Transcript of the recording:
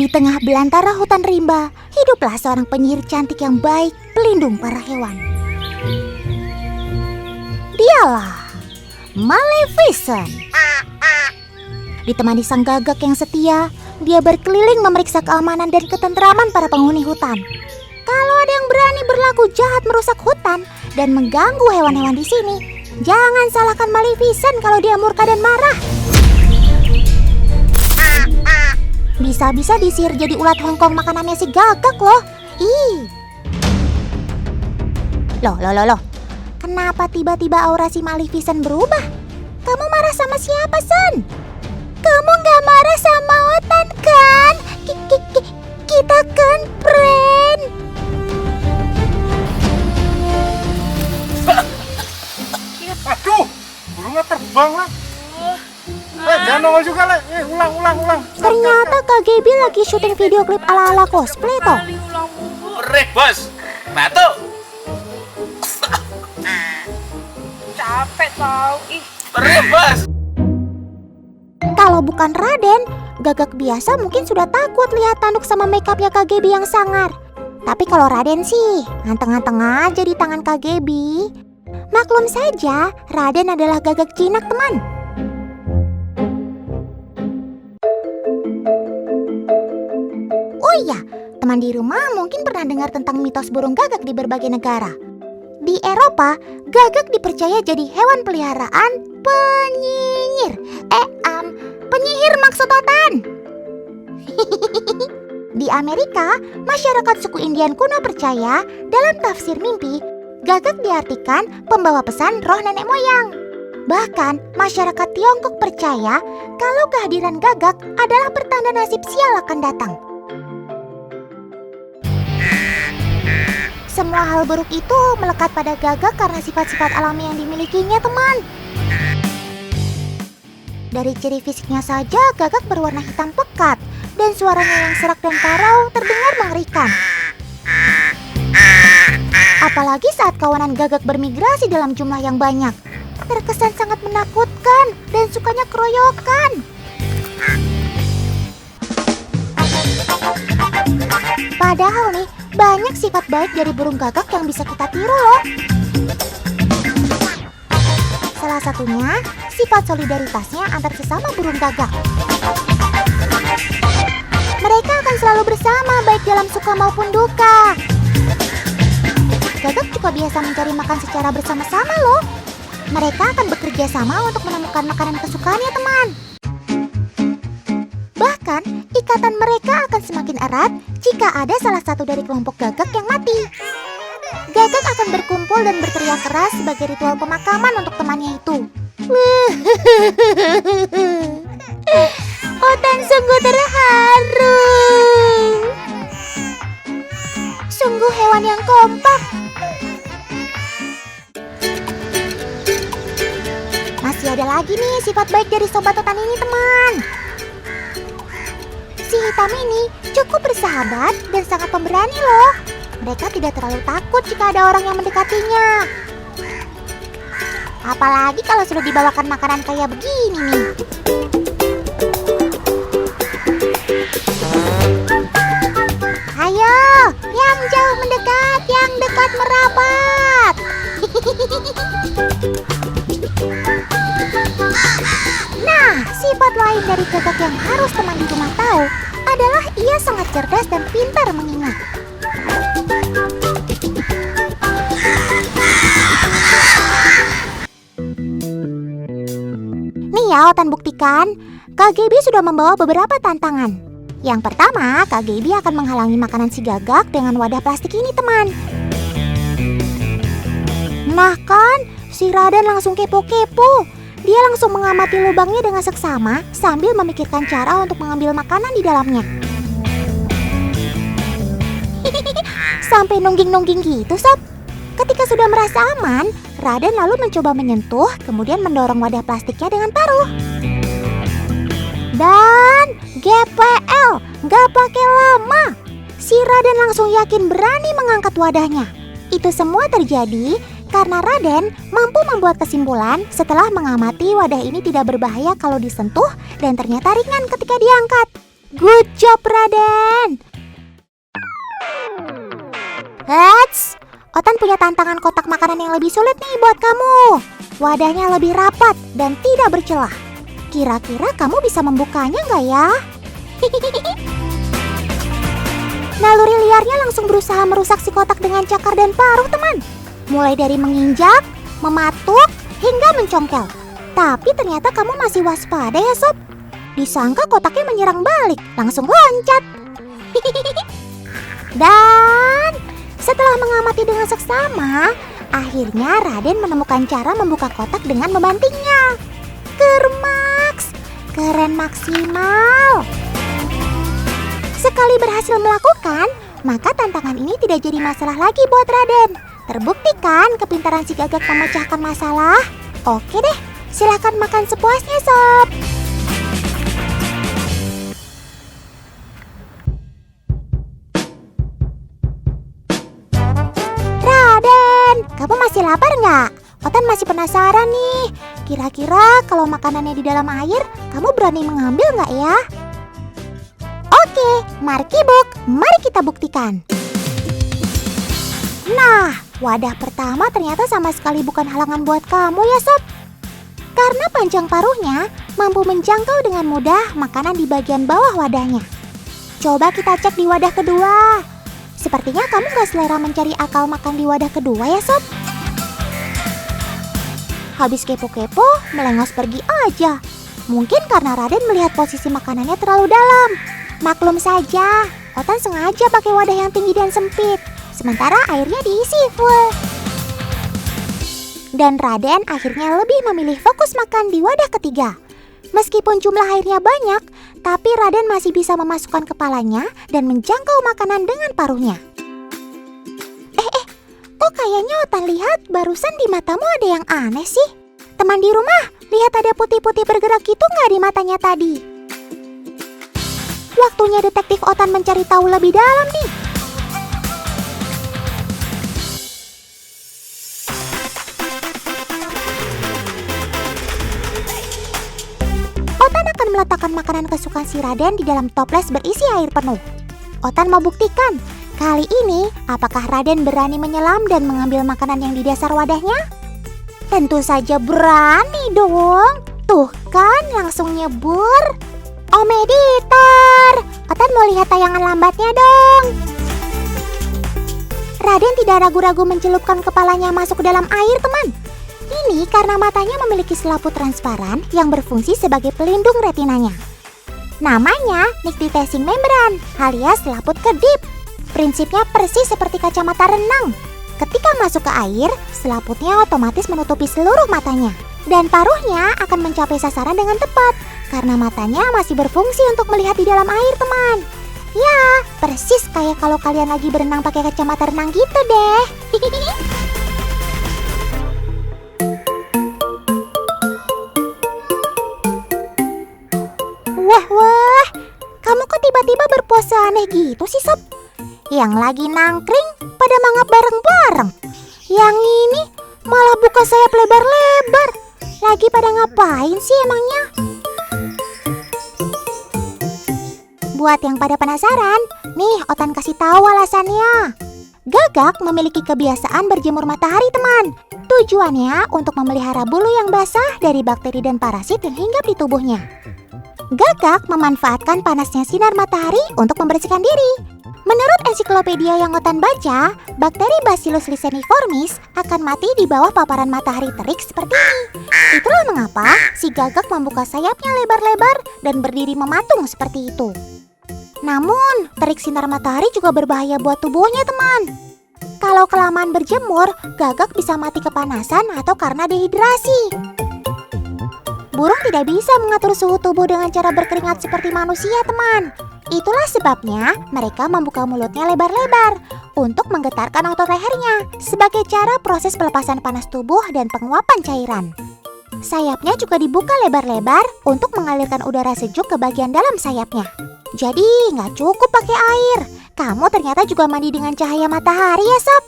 Di tengah belantara hutan rimba, hiduplah seorang penyihir cantik yang baik, pelindung para hewan. Dialah Maleficent. Ditemani sang gagak yang setia, dia berkeliling memeriksa keamanan dan ketentraman para penghuni hutan. Kalau ada yang berani berlaku jahat merusak hutan dan mengganggu hewan-hewan di sini, jangan salahkan Maleficent kalau dia murka dan marah. Bisa-bisa disihir jadi ulat Hongkong makanannya si gagak loh. Ih. Loh. Kenapa tiba-tiba aura si Maleficent berubah? Kamu marah sama siapa, Sen? Kamu gak marah sama Otan kan? Kita kan friend. Aduh, burungnya terbang lah. Jangan nongol juga lah. Ulang. Ternyata Kak Gaby lagi syuting video klip ala-ala cosplay toh. Reh bos, batuk. Capek tau, Reh bos. Kalau bukan Raden, gagak biasa mungkin sudah takut lihat tanduk sama makeupnya Kak Gaby yang sangar. Tapi kalau Raden sih, nganteng-nganteng aja di tangan Kak Gaby. Maklum saja, Raden adalah gagak jinak, teman. Oh iya, teman di rumah mungkin pernah dengar tentang mitos burung gagak di berbagai negara. Di Eropa, gagak dipercaya jadi hewan peliharaan penyihir. Penyihir maksud Otan. Di Amerika, masyarakat suku Indian kuno percaya dalam tafsir mimpi, gagak diartikan pembawa pesan roh nenek moyang. Bahkan, masyarakat Tiongkok percaya kalau kehadiran gagak adalah pertanda nasib sial akan datang. Semua hal buruk itu melekat pada gagak karena sifat-sifat alami yang dimilikinya, teman. Dari ciri fisiknya saja, gagak berwarna hitam pekat dan suaranya yang serak dan parau terdengar mengerikan. Apalagi saat kawanan gagak bermigrasi dalam jumlah yang banyak, terkesan sangat menakutkan dan sukanya keroyokan. Padahal nih, banyak sifat baik dari burung gagak yang bisa kita tiru loh. Salah satunya, sifat solidaritasnya antar sesama burung gagak. Mereka akan selalu bersama baik dalam suka maupun duka. Gagak juga biasa mencari makan secara bersama-sama loh. Mereka akan bekerja sama untuk menemukan makanan kesukaannya, teman. Bahkan, ikatan mereka akan semakin erat jika ada salah satu dari kelompok gagak yang mati. Gagak akan berkumpul dan berteriak keras sebagai ritual pemakaman untuk temannya itu. Otan sungguh terharu. Sungguh hewan yang kompak. Masih ada lagi nih sifat baik dari sobat Otan ini, teman. Si hitam ini cukup bersahabat dan sangat pemberani loh. Mereka tidak terlalu takut jika ada orang yang mendekatinya. Apalagi kalau sudah dibawakan makanan kayak begini nih. Ayo, yang jauh mendekat, yang dekat merapat. Nah, sifat lain dari gagak yang harus teman di rumah tahu adalah ia sangat cerdas dan pintar mengingat. Nih ya, Otan buktikan, Kak Gaby sudah membawa beberapa tantangan. Yang pertama, Kak Gaby akan menghalangi makanan si gagak dengan wadah plastik ini, teman. Nah kan, si Raden langsung kepo-kepo. Dia langsung mengamati lubangnya dengan seksama sambil memikirkan cara untuk mengambil makanan di dalamnya. Sampai nungging-nungging gitu, Sob. Ketika sudah merasa aman, Raden lalu mencoba menyentuh, kemudian mendorong wadah plastiknya dengan paruh. Dan GPL, gak pakai lama, si Raden langsung yakin berani mengangkat wadahnya. Itu semua terjadi karena Raden mampu membuat kesimpulan setelah mengamati wadah ini tidak berbahaya kalau disentuh dan ternyata ringan ketika diangkat. Good job, Raden. Hats, Otan punya tantangan kotak makanan yang lebih sulit nih buat kamu. Wadahnya lebih rapat dan tidak bercelah. Kira-kira kamu bisa membukanya nggak ya? Naluri liarnya langsung berusaha merusak si kotak dengan cakar dan paruh, teman. Mulai dari menginjak, mematuk, hingga mencongkel. Tapi ternyata kamu masih waspada ya, Sob. Disangka kotaknya menyerang balik, langsung loncat. Dan setelah mengamati dengan seksama, akhirnya Raden menemukan cara membuka kotak dengan membantingnya. Kermaks, keren maksimal. Sekali berhasil melakukan, maka tantangan ini tidak jadi masalah lagi buat Raden. Terbukti kan kepintaran si Gagak memecahkan masalah? Oke deh, silakan makan sepuasnya, Sob. Raden, kamu masih lapar nggak? Otan masih penasaran nih. Kira-kira kalau makanannya di dalam air, kamu berani mengambil nggak ya? Oke, Markibuk, mari kita buktikan. Nah, wadah pertama ternyata sama sekali bukan halangan buat kamu ya, Sob. Karena panjang paruhnya mampu menjangkau dengan mudah makanan di bagian bawah wadahnya. Coba kita cek di wadah kedua. Sepertinya kamu gak selera mencari akal makan di wadah kedua ya, Sob. Habis kepo-kepo, melengos pergi aja. Mungkin karena Raden melihat posisi makanannya terlalu dalam. Maklum saja, Otan sengaja pakai wadah yang tinggi dan sempit, sementara airnya diisi full. Dan Raden akhirnya lebih memilih fokus makan di wadah ketiga. Meskipun jumlah airnya banyak, tapi Raden masih bisa memasukkan kepalanya dan menjangkau makanan dengan paruhnya. Kok kayaknya Otan lihat barusan di matamu ada yang aneh sih? Teman di rumah, lihat ada putih-putih bergerak gitu nggak di matanya tadi? Waktunya detektif Otan mencari tahu lebih dalam nih. Otan akan meletakkan makanan kesukaan si Raden di dalam toples berisi air penuh. Otan mau buktikan, kali ini apakah Raden berani menyelam dan mengambil makanan yang di dasar wadahnya? Tentu saja berani dong. Tuh kan, langsung nyebur. Om editor, Otan mau lihat tayangan lambatnya dong. Raden tidak ragu-ragu mencelupkan kepalanya masuk ke dalam air, teman. Ini karena matanya memiliki selaput transparan yang berfungsi sebagai pelindung retinanya. Namanya nictitating membran alias selaput kedip. Prinsipnya persis seperti kacamata renang. Ketika masuk ke air, selaputnya otomatis menutupi seluruh matanya. Dan paruhnya akan mencapai sasaran dengan tepat, karena matanya masih berfungsi untuk melihat di dalam air, teman. Ya, persis kayak kalau kalian lagi berenang pakai kacamata renang gitu deh. Wah, kamu kok tiba-tiba berpose aneh gitu sih, Sob? Yang lagi nangkring pada mangap bareng-bareng. Yang ini malah buka sayap lebar-lebar. Lagi pada ngapain sih emangnya? Buat yang pada penasaran, nih Otan kasih tahu alasannya. Gagak memiliki kebiasaan berjemur matahari, teman. Tujuannya untuk memelihara bulu yang basah dari bakteri dan parasit yang hinggap di tubuhnya. Gagak memanfaatkan panasnya sinar matahari untuk membersihkan diri. Menurut ensiklopedia yang Otan baca, bakteri Bacillus licheniformis akan mati di bawah paparan matahari terik seperti ini. Itulah mengapa si Gagak membuka sayapnya lebar-lebar dan berdiri mematung seperti itu. Namun, terik sinar matahari juga berbahaya buat tubuhnya, teman. Kalau kelamaan berjemur, Gagak bisa mati kepanasan atau karena dehidrasi. Burung tidak bisa mengatur suhu tubuh dengan cara berkeringat seperti manusia, teman. Itulah sebabnya mereka membuka mulutnya lebar-lebar untuk menggetarkan otot lehernya sebagai cara proses pelepasan panas tubuh dan penguapan cairan. Sayapnya juga dibuka lebar-lebar untuk mengalirkan udara sejuk ke bagian dalam sayapnya. Jadi nggak cukup pakai air. Kamu ternyata juga mandi dengan cahaya matahari ya, Sob.